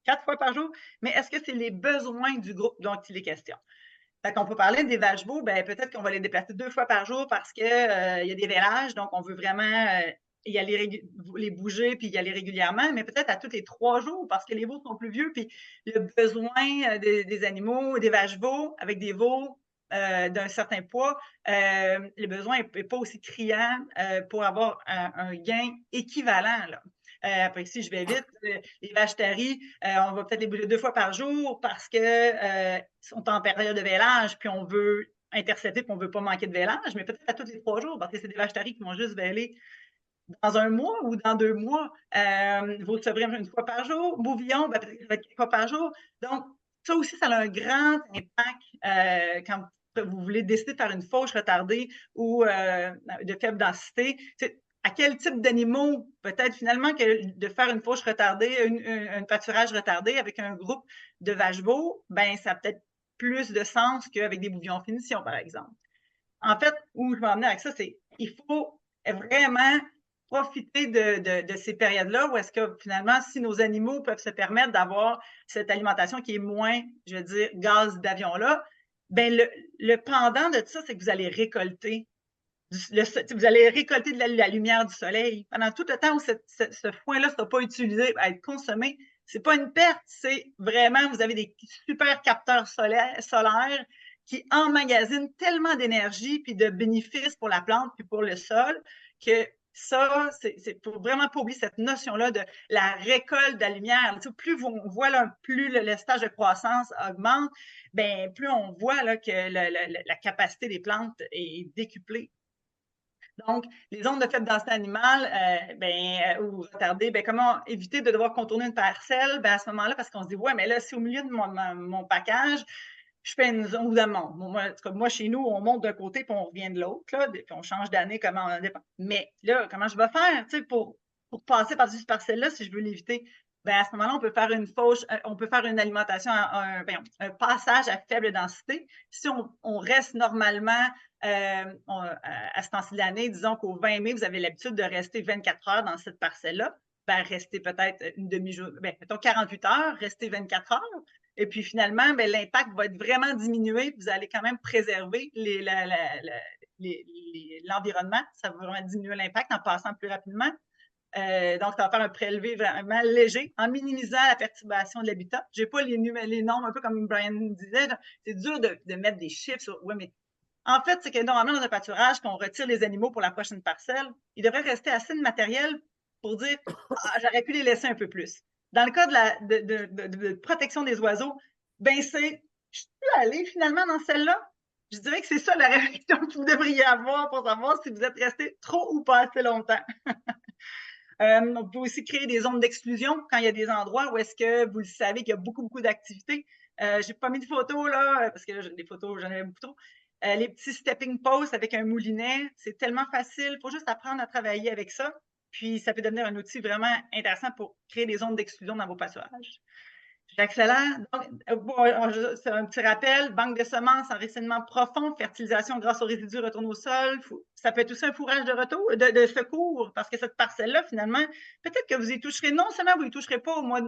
4 fois par jour. Mais est-ce que c'est les besoins du groupe dont il est question? Fait qu'on peut parler des vaches veaux, ben peut-être qu'on va les déplacer 2 fois par jour parce que il y a des vélages, donc on veut vraiment y aller les bouger puis y aller régulièrement, mais peut-être à tous les 3 jours parce que les veaux sont plus vieux puis le besoin des animaux, des vaches veaux avec des veaux d'un certain poids, le besoin n'est pas aussi criant pour avoir un gain équivalent, là. Après, ici, je vais vite. Les vaches taries, on va peut-être les bouger 2 fois par jour parce que sont en période de vélage, puis on veut intercepter, puis on ne veut pas manquer de vélage, mais peut-être à tous les 3 jours, parce que c'est des vaches taries qui vont juste véler dans un mois ou dans 2 mois. Vos sevrins 1 fois par jour. Bouvillon, ben, peut-être 4 fois par jour. Donc, ça aussi, ça a un grand impact quand vous voulez décider de faire une fauche retardée ou de faible densité. À quel type d'animaux, peut-être finalement que de faire une fauche retardée, un pâturage retardé avec un groupe de vaches veaux, ben ça a peut-être plus de sens qu'avec des bouvillons finition, par exemple. En fait, où je vais en venir avec ça, c'est qu'il faut vraiment profiter de ces périodes-là où est-ce que finalement, si nos animaux peuvent se permettre d'avoir cette alimentation qui est moins, je veux dire, gaz d'avion-là, ben le pendant de ça, c'est que vous allez récolter vous allez récolter de la lumière du soleil. Pendant tout le temps où ce foin-là ne sera pas utilisé à être consommé, ce n'est pas une perte, c'est vraiment, vous avez des super capteurs solaires qui emmagasinent tellement d'énergie puis de bénéfices pour la plante puis pour le sol que ça, c'est pour vraiment pas oublier cette notion-là de la récolte de la lumière. Tu sais, plus on voit là, plus le stage de croissance augmente, ben, plus on voit là, que la capacité des plantes est décuplée. Donc, les zones de faible densité animale ou retardées, comment éviter de devoir contourner une parcelle? Ben, à ce moment-là, parce qu'on se dit, ouais, mais là, si au milieu de mon package, je fais une zone de monte. Moi, chez nous, on monte d'un côté puis on revient de l'autre, puis on change d'année, comment on dépend. Mais là, comment je vais faire pour passer par-dessus cette parcelle-là si je veux l'éviter? Ben, à ce moment-là, on peut faire une fauche, on peut faire une alimentation, un passage à faible densité. Si on reste normalement à ce temps-ci de l'année, disons qu'au 20 mai, vous avez l'habitude de rester 24 heures dans cette parcelle-là, ben, restez peut-être une demi-journée, mettons 48 heures, restez 24 heures. Et puis finalement, ben, l'impact va être vraiment diminué. Vous allez quand même préserver l'environnement. Ça va vraiment diminuer l'impact en passant plus rapidement. Donc, ça va faire un prélevé vraiment léger en minimisant la perturbation de l'habitat. Je n'ai pas les normes, un peu comme Brian disait. C'est dur de mettre des chiffres sur. Oui, mais en fait, c'est que normalement, dans un pâturage, qu'on retire les animaux pour la prochaine parcelle, il devrait rester assez de matériel pour dire j'aurais pu les laisser un peu plus. Dans le cas de protection des oiseaux, ben je peux aller finalement dans celle-là. Je dirais que c'est ça la réflexion que vous devriez avoir pour savoir si vous êtes resté trop ou pas assez longtemps. On peut aussi créer des zones d'exclusion quand il y a des endroits où est-ce que vous le savez qu'il y a beaucoup d'activités. Je n'ai pas mis de photos là, parce que là, des photos, j'en avais beaucoup trop. Les petits stepping posts avec un moulinet, c'est tellement facile. Il faut juste apprendre à travailler avec ça. Puis, ça peut devenir un outil vraiment intéressant pour créer des zones d'exclusion dans vos pâturages. J'accélère. C'est un petit rappel. Banque de semences, enracinement profond, fertilisation grâce aux résidus retournés au sol. Ça peut être aussi un fourrage de secours, parce que cette parcelle-là, finalement, peut-être que vous y toucherez, non seulement vous y toucherez pas au mois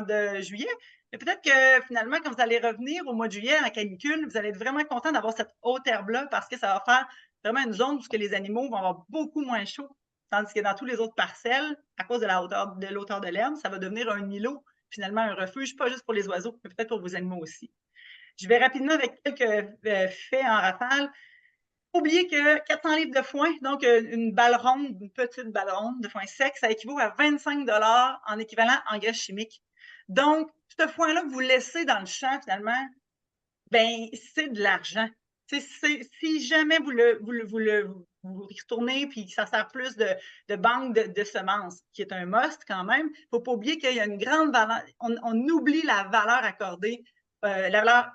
de juillet, mais peut-être que finalement, quand vous allez revenir au mois de juillet en canicule, vous allez être vraiment content d'avoir cette haute herbe-là, parce que ça va faire vraiment une zone où les animaux vont avoir beaucoup moins chaud. Tandis que dans toutes les autres parcelles, à cause de l'hauteur de l'herbe, ça va devenir un îlot, finalement un refuge, pas juste pour les oiseaux, mais peut-être pour vos animaux aussi. Je vais rapidement avec quelques faits en rafale. Oubliez que 400 livres de foin, donc une balle ronde, une petite balle ronde de foin sec, ça équivaut à 25 $ en équivalent engrais chimique. Donc, ce foin-là que vous laissez dans le champ, finalement, ben c'est de l'argent. Si jamais vous retournez puis ça sert plus de banque de semences, qui est un must quand même, il ne faut pas oublier qu'il y a une grande valeur. On oublie la valeur accordée, la valeur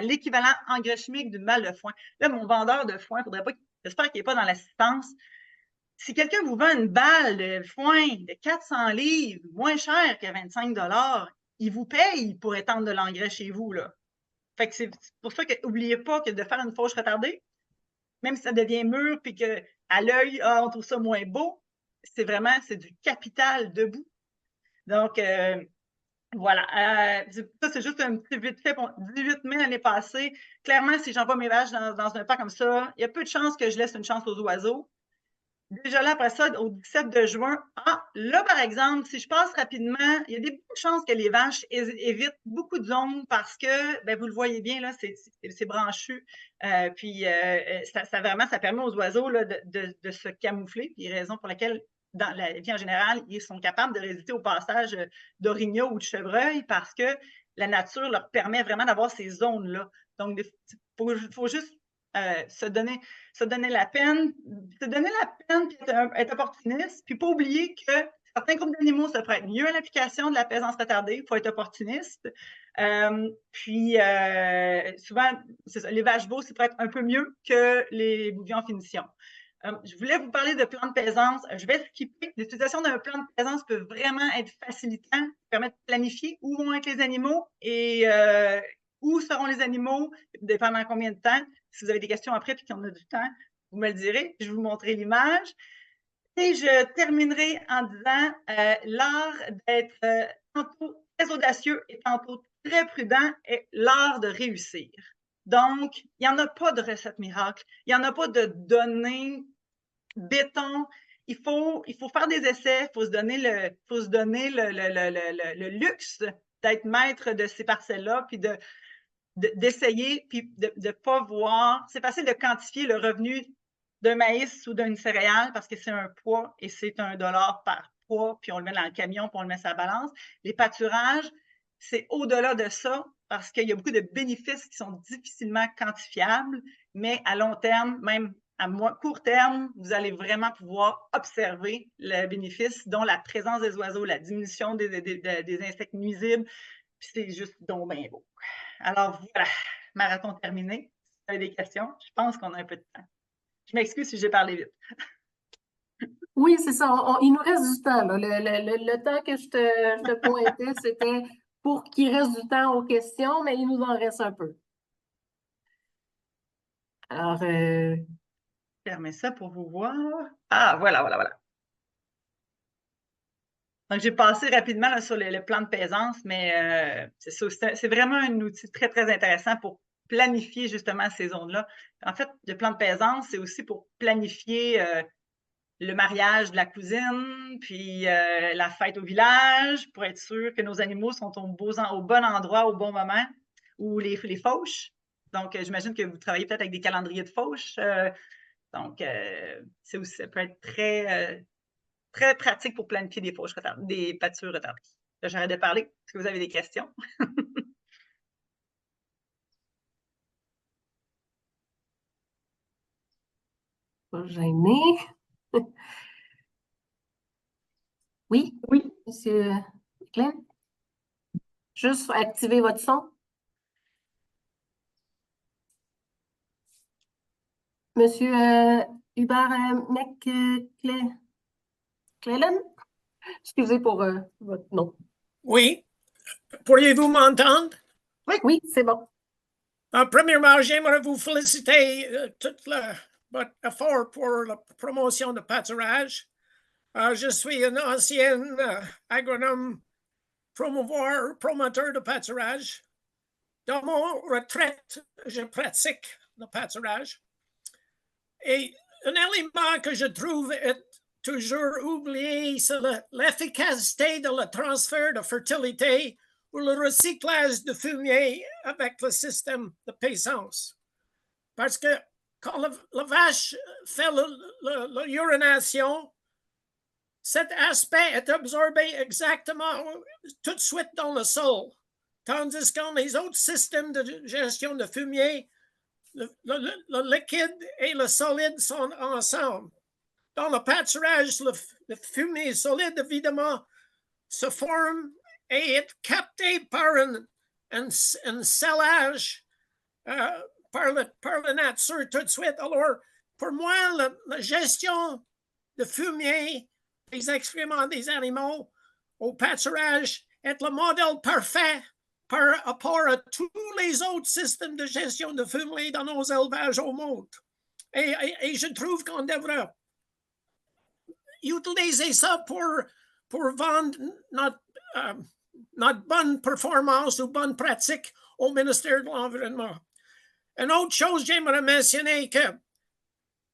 l'équivalent engrais chimique d'une balle de foin. Là, mon vendeur de foin, j'espère qu'il n'est pas dans l'assistance. Si quelqu'un vous vend une balle de foin de 400 livres, moins cher que 25 $, il vous paye pour étendre de l'engrais chez vous, là. Fait que c'est pour ça que n'oubliez pas que de faire une fauche retardée, même si ça devient mûr puis qu'à l'œil, on trouve ça moins beau, c'est du capital debout. Donc, voilà. Ça, c'est juste un petit vite fait. 18 mai l'année passée. Clairement, si j'envoie mes vaches dans un parc comme ça, il y a peu de chances que je laisse une chance aux oiseaux. Déjà là, après ça, au 17 de juin, là, par exemple, si je passe rapidement, il y a des bonnes chances que les vaches évitent beaucoup de zones parce que, ben, vous le voyez bien, là, c'est branchu. Puis, ça permet aux oiseaux là, de se camoufler. Puis, raison pour laquelle, dans la vie en général, ils sont capables de résister au passage d'orignaux ou de chevreuils parce que la nature leur permet vraiment d'avoir ces zones-là. Donc, il faut juste se donner la peine, puis être opportuniste, puis pas oublier que certains groupes d'animaux se prêtent mieux à l'application de la présence retardée, il faut être opportuniste. Puis souvent, les vaches veaux se prêtent un peu mieux que les bouviers en finition. Je voulais vous parler de plan de présence. Je vais skipper. L'utilisation d'un plan de présence peut vraiment être facilitant, permettre de planifier où vont être les animaux et où seront les animaux, dépendant combien de temps. Si vous avez des questions après et qu'on a du temps, vous me le direz. Je vais vous montrer l'image. Et je terminerai en disant l'art d'être tantôt très audacieux et tantôt très prudent est l'art de réussir. Donc, il n'y en a pas de recette miracle. Il n'y en a pas de données béton. Il faut faire des essais. Il faut se donner le luxe d'être maître de ces parcelles-là, puis d'essayer, puis de ne pas voir. C'est facile de quantifier le revenu d'un maïs ou d'une céréale parce que c'est un poids et c'est $1 par poids, puis on le met dans le camion, puis on le met sur la balance. Les pâturages, c'est au-delà de ça parce qu'il y a beaucoup de bénéfices qui sont difficilement quantifiables, mais à long terme, même à court terme, vous allez vraiment pouvoir observer le bénéfice, dont la présence des oiseaux, la diminution des insectes nuisibles, puis c'est juste donc bien beau. Alors voilà, marathon terminé. Si vous avez des questions, je pense qu'on a un peu de temps. Je m'excuse si j'ai parlé vite. Oui, c'est ça. Il nous reste du temps, là. Le temps que je te pointais, c'était pour qu'il reste du temps aux questions, mais il nous en reste un peu. Alors, fermez ça pour vous voir. Ah, voilà. Donc, j'ai passé rapidement là, sur le plan de présence, mais c'est vraiment un outil très, très intéressant pour planifier justement ces zones-là. En fait, le plan de présence, c'est aussi pour planifier le mariage de la cousine, puis la fête au village, pour être sûr que nos animaux sont au bon endroit au bon moment, ou les fauches. Donc, j'imagine que vous travaillez peut-être avec des calendriers de fauches. Donc, ça peut être très, très pratique pour planifier des fauches retardées, des pâtures retardées. J'arrête de parler. Est-ce que vous avez des questions? Pas gêné. Oui, Oui, Monsieur Klein? Juste activer votre son. Monsieur Hubert McClellan? Excusez pour votre nom. Oui. Pourriez-vous m'entendre? Oui, c'est bon. Premièrement, j'aimerais vous féliciter tout votre effort pour la promotion de pâturage. Je suis un ancien agronome promoteur de pâturage. Dans mon retraite, je pratique le pâturage. Et un élément que je trouve est toujours oublié, c'est l'efficacité de le transfert de fertilité ou le recyclage de fumier avec le système de paissance. Parce que quand la vache fait l'urination, cet aspect est absorbé exactement tout de suite dans le sol. Tandis que les autres systèmes de gestion de fumier, le liquide et le solide sont ensemble. Dans le pâturage, le fumier solide, évidemment, se forme et est capté par un scellage par la nature tout de suite. Alors, pour moi, la gestion de fumier, des excréments des animaux au pâturage est le modèle parfait par rapport à tous les autres systèmes de gestion de fumier dans nos élevages au monde. Et je trouve qu'on devrait utiliser ça pour vendre notre bonne performance ou bonne pratique au ministère de l'Environnement. Une autre chose, j'aimerais mentionner que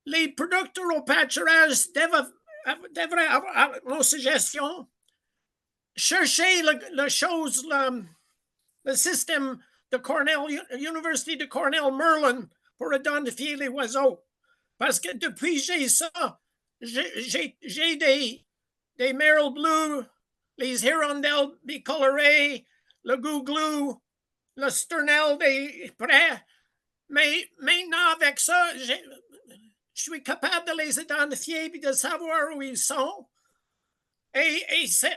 les producteurs au pâturage devraient avoir nos suggestions, chercher le système de Cornell, University de Cornell Merlin pour identifier les oiseaux. Parce que depuis j'ai ça, j'ai des merle bleues, les hirondelles bicolorées, le gouglou, le sternel des prés. Mais maintenant, avec ça, je suis capable de les identifier et de savoir où ils sont. Et ça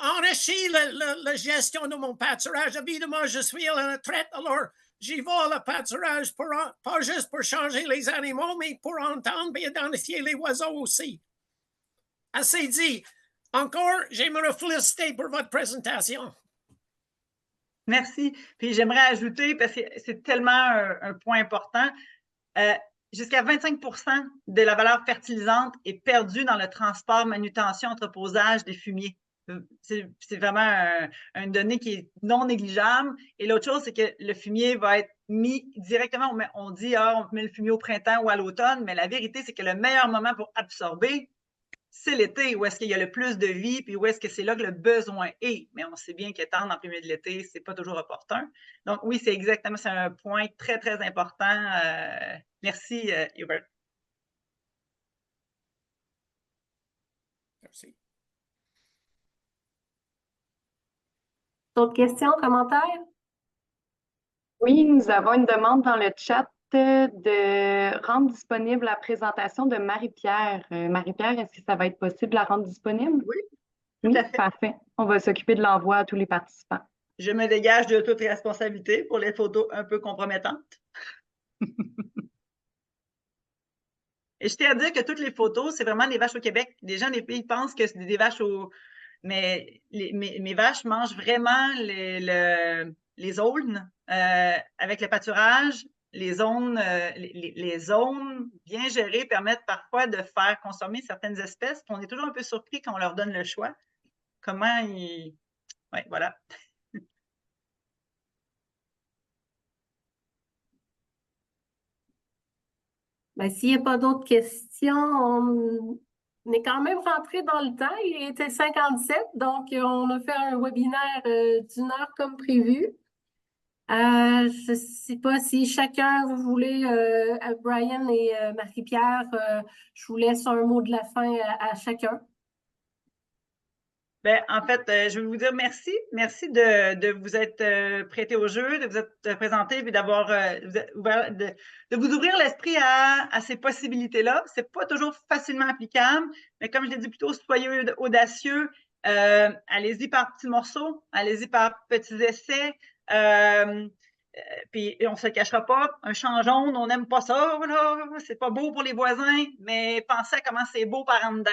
enrichit la gestion de mon pâturage. Évidemment, je suis à la retraite, alors j'y vais à la pâturage pas juste pour changer les animaux, mais pour entendre et identifier les oiseaux aussi. Assez dit. Encore, j'aimerais féliciter pour votre présentation. Merci. Puis j'aimerais ajouter, parce que c'est tellement un point important, jusqu'à 25 de la valeur fertilisante est perdue dans le transport, manutention, entreposage des fumiers. C'est vraiment une donnée qui est non négligeable. Et l'autre chose, c'est que le fumier va être mis directement, on dit, on met le fumier au printemps ou à l'automne, mais la vérité, c'est que le meilleur moment pour absorber, c'est l'été, où est-ce qu'il y a le plus de vie, puis où est-ce que c'est là que le besoin est. Mais on sait bien qu'étendre en plein milieu de l'été, c'est pas toujours opportun. Donc oui, c'est un point très, très important. Merci, Hubert. Merci. D'autres questions, commentaires? oui, nous avons une demande dans le chat de rendre disponible la présentation de Marie-Pierre. Marie-Pierre, est-ce que ça va être possible de la rendre disponible? Oui, Oui, à fait. parfait. On va s'occuper de l'envoi à tous les participants. Je me dégage de toute responsabilité pour les photos un peu compromettantes. Et je tiens à dire que toutes les photos, c'est vraiment des vaches au Québec. Les gens des pays pensent que c'est des vaches au... Mais mes vaches mangent vraiment les aulnes avec le pâturage. Les zones bien gérées permettent parfois de faire consommer certaines espèces. On est toujours un peu surpris quand on leur donne le choix. Comment ils... Oui, voilà. Ben, s'il n'y a pas d'autres questions, on est quand même rentré dans le temps. Il était 57, donc on a fait un webinaire d'1 heure comme prévu. Je ne sais pas si chacun, vous voulez, Brian et Marie-Pierre, je vous laisse un mot de la fin à chacun. Ben, en fait, je veux vous dire merci. Merci de vous être prêté au jeu, de vous être présenté, puis d'avoir de vous ouvrir l'esprit à ces possibilités-là. C'est pas toujours facilement applicable, mais comme je l'ai dit plus tôt, soyez audacieux. Allez-y par petits morceaux, allez-y par petits essais. Puis on se cachera pas, un champ jaune, on n'aime pas ça, là, c'est pas beau pour les voisins, mais pensez à comment c'est beau par en dedans.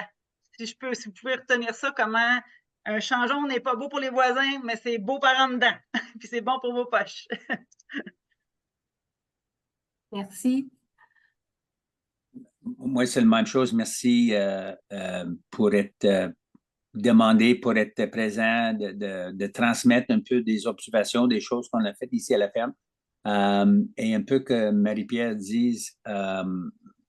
Si vous pouvez retenir ça, comment un champ jaune n'est pas beau pour les voisins, mais c'est beau par en dedans. Puis c'est bon pour vos poches. Merci. Moi, c'est la même chose. Merci pour être demandé, pour être présent, de transmettre un peu des observations, des choses qu'on a faites ici à la ferme. Et un peu que Marie-Pierre dise,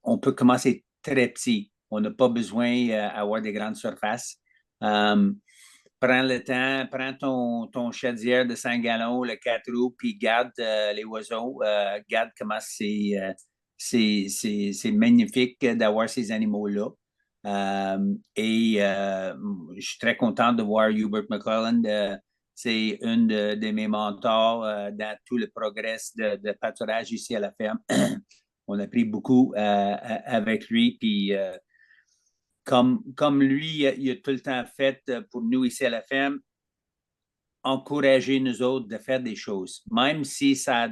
on peut commencer très petit. On n'a pas besoin d'avoir des grandes surfaces. Prends le temps, prends ton chaudière de 5 gallons, le 4 roues, puis garde les oiseaux. Garde comment c'est magnifique d'avoir ces animaux-là. Je suis très content de voir Hubert McClelland. C'est une de mes mentors dans tout le progrès de pâturage ici à la ferme. On a appris beaucoup avec lui, puis comme lui, il a tout le temps fait pour nous ici à la ferme, encourager nous autres de faire des choses. Même si ça a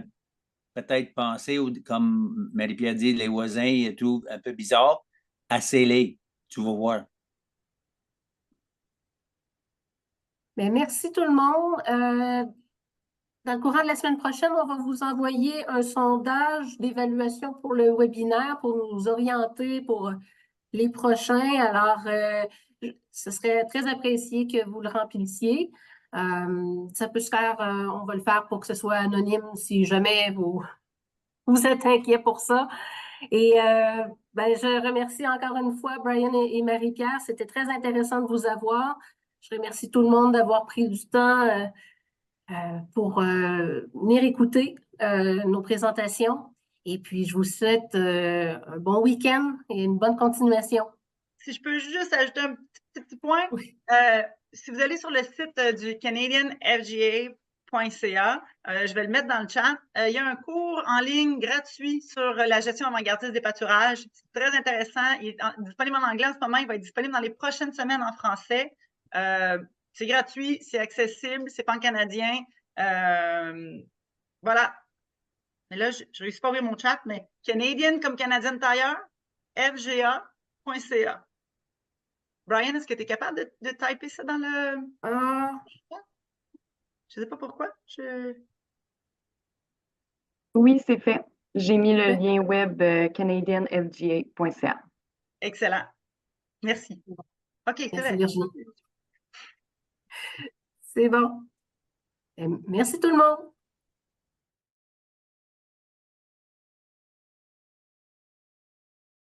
peut-être pensé, comme Marie-Pierre dit, les voisins et tout, un peu bizarre, assez-les, tu vas voir. Bien, merci tout le monde. Dans le courant de la semaine prochaine, on va vous envoyer un sondage d'évaluation pour le webinaire pour nous orienter pour les prochains. Alors, ce serait très apprécié que vous le remplissiez. Ça peut se faire, on va le faire pour que ce soit anonyme si jamais vous êtes inquiet pour ça. Et je remercie encore une fois Brian et Marie-Pierre. C'était très intéressant de vous avoir. Je remercie tout le monde d'avoir pris du temps pour venir écouter nos présentations. Et puis, je vous souhaite un bon week-end et une bonne continuation. Si je peux juste ajouter un petit point. Oui. Si vous allez sur le site du CanadianFGA.ca, je vais le mettre dans le chat. Il y a un cours en ligne gratuit sur la gestion avant-gardiste des pâturages. C'est très intéressant. Il est disponible en anglais en ce moment. Il va être disponible dans les prochaines semaines en français. C'est gratuit, c'est accessible, c'est pan-canadien. Voilà. Mais là, je ne réussis pas à ouvrir mon chat, mais Canadian comme Canadian Tire, FGA.ca. Brian, est-ce que tu es capable de typer ça dans le... Je ne sais pas pourquoi. Oui, c'est fait. J'ai mis le lien web canadianfga.ca. Excellent. Merci. OK, c'est vrai. Virginie. C'est bon. Merci tout le monde.